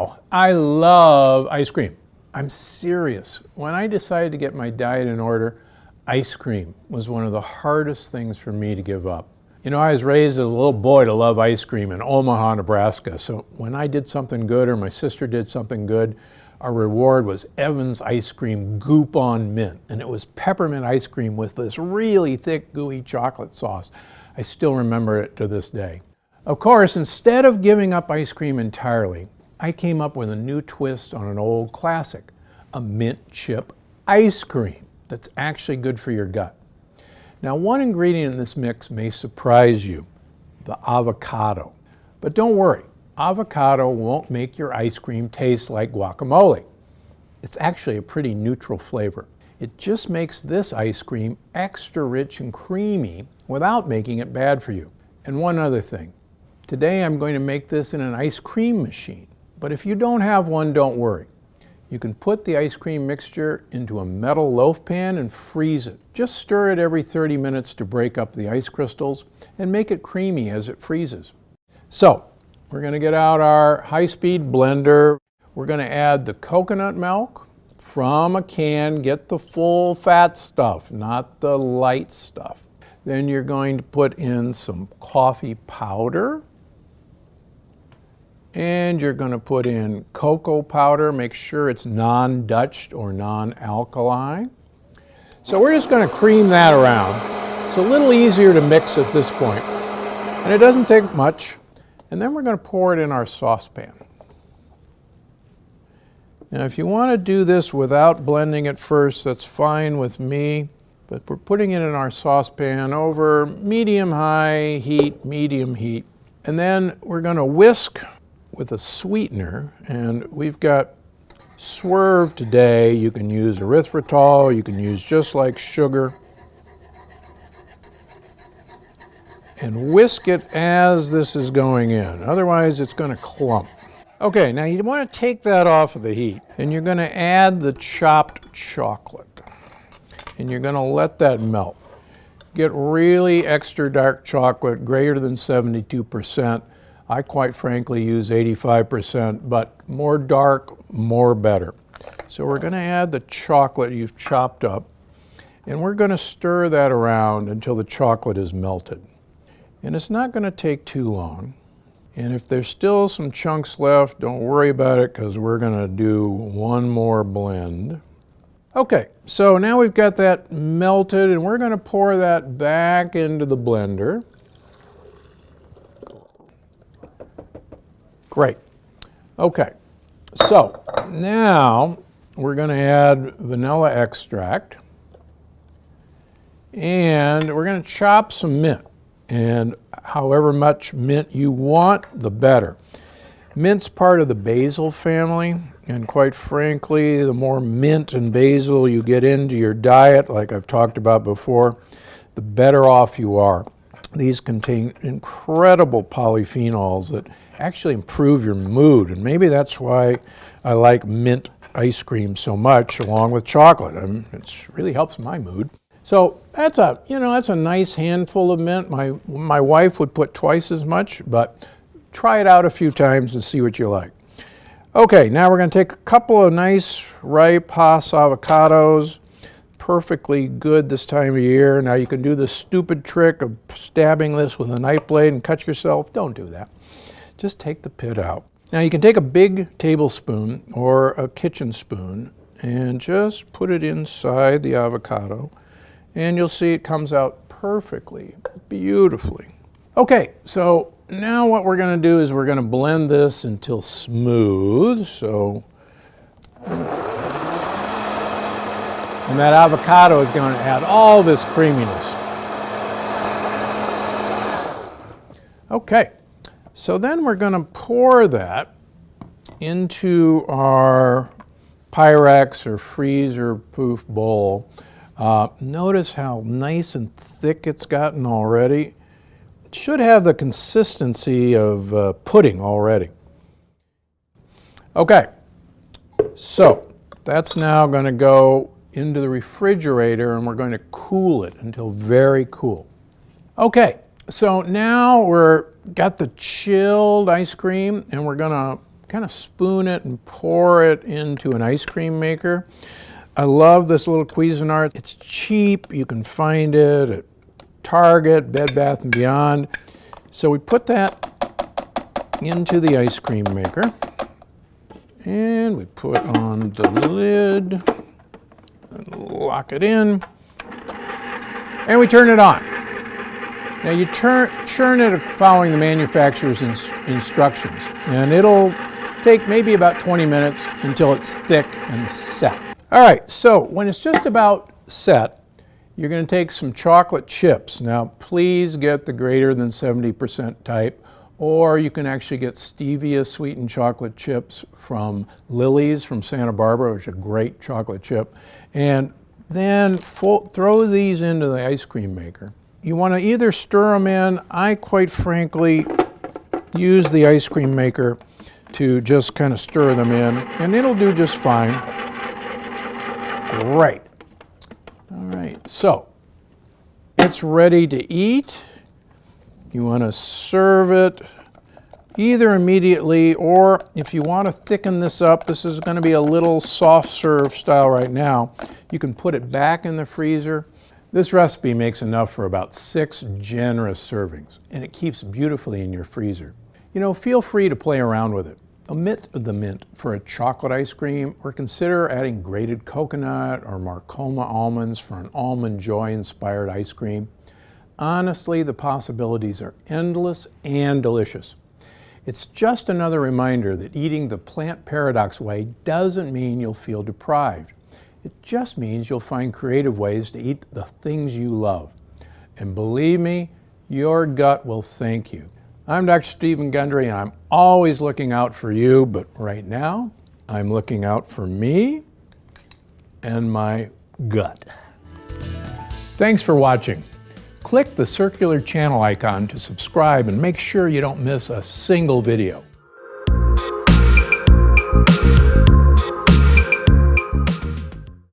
Wow, I love ice cream. I'm serious. When I decided to get my diet in order, ice cream was one of the hardest things for me to give up. You know, I was raised as a little boy to love ice cream in Omaha, Nebraska. So when I did something good or my sister did something good, our reward was Evan's ice cream goop on mint. And it was peppermint ice cream with this really thick, gooey chocolate sauce. I still remember it to this day. Of course, instead of giving up ice cream entirely, I came up with a new twist on an old classic, a mint chip ice cream that's actually good for your gut. Now, one ingredient in this mix may surprise you, the avocado. But don't worry, avocado won't make your ice cream taste like guacamole. It's actually a pretty neutral flavor. It just makes this ice cream extra rich and creamy without making it bad for you. And one other thing, today I'm going to make this in an ice cream machine. But if you don't have one, don't worry. You can put the ice cream mixture into a metal loaf pan and freeze it. Just stir it every 30 minutes to break up the ice crystals and make it creamy as it freezes. So, we're going to get out our high-speed blender. We're going to add the coconut milk from a can. Get the full fat stuff, not the light stuff. Then you're going to put in some coffee powder. And you're going to put in cocoa powder. Make sure it's non-Dutched or non-alkali. So we're just going to cream that around. It's a little easier to mix at this point. And it doesn't take much. And then we're going to pour it in our saucepan. Now, if you want to do this without blending it first, that's fine with me. But we're putting it in our saucepan over medium-high heat, medium heat. And then we're going to whisk with a sweetener, and we've got Swerve today. You can use erythritol, you can use just like sugar, and whisk it as this is going in. Otherwise, it's going to clump. Okay, now you want to take that off of the heat, and you're going to add the chopped chocolate, and you're going to let that melt. Get really extra dark chocolate, greater than 72%. I quite frankly use 85%, but more dark, more better. So we're going to add the chocolate you've chopped up, and we're going to stir that around until the chocolate is melted. And it's not going to take too long. And if there's still some chunks left, don't worry about it, because we're going to do one more blend. Okay, so now we've got that melted, and we're going to pour that back into the blender. Great. Okay, so now we're going to add vanilla extract, and we're going to chop some mint, and however much mint you want, the better. Mint's part of the basil family, and quite frankly, the more mint and basil you get into your diet, like I've talked about before, the better off you are. These contain incredible polyphenols that actually improve your mood, and maybe that's why I like mint ice cream so much along with chocolate. It really helps my mood. So that's a nice handful of mint. My wife would put twice as much, but try it out a few times and see what you like. Okay, now we're going to take a couple of nice ripe Hass avocados. Perfectly good this time of year. Now you can do the stupid trick of stabbing this with a knife blade and cut yourself. Don't do that. Just take the pit out. Now you can take a big tablespoon or a kitchen spoon and just put it inside the avocado, and you'll see it comes out perfectly, beautifully. Okay, so now what we're going to do is we're going to blend this until smooth. So, and that avocado is going to add all this creaminess. Okay, so then we're going to pour that into our Pyrex or freezer-proof bowl. Notice how nice and thick it's gotten already. It should have the consistency of pudding already. Okay, so that's now going to go into the refrigerator, and we're going to cool it until very cool. Okay, so now we're got the chilled ice cream, and we're going to kind of spoon it and pour it into an ice cream maker. I love this little Cuisinart. It's cheap. You can find it at Target, Bed Bath & Beyond. So we put that into the ice cream maker. And we put on the lid, and lock it in, and we turn it on. Now you churn it following the manufacturer's instructions, and it'll take maybe about 20 minutes until it's thick and set. All right, so when it's just about set, you're going to take some chocolate chips. Now please get the greater than 70% type, or you can actually get stevia sweetened chocolate chips from Lily's from Santa Barbara, which is a great chocolate chip. And then throw these into the ice cream maker. You want to either stir them in. I quite frankly use the ice cream maker to just kind of stir them in, and it'll do just fine. Great. All right, so it's ready to eat. You want to serve it either immediately, or if you want to thicken this up, this is going to be a little soft serve style right now, you can put it back in the freezer. This recipe makes enough for about 6 generous servings, and it keeps beautifully in your freezer. You know, feel free to play around with it. Omit the mint for a chocolate ice cream, or consider adding grated coconut or Marcoma almonds for an Almond Joy-inspired ice cream. Honestly, the possibilities are endless and delicious. It's just another reminder that eating the plant paradox way doesn't mean you'll feel deprived. It just means you'll find creative ways to eat the things you love. And believe me, your gut will thank you. I'm Dr. Stephen Gundry, and I'm always looking out for you, but right now, I'm looking out for me and my gut. Thanks for watching. Click the circular channel icon to subscribe and make sure you don't miss a single video.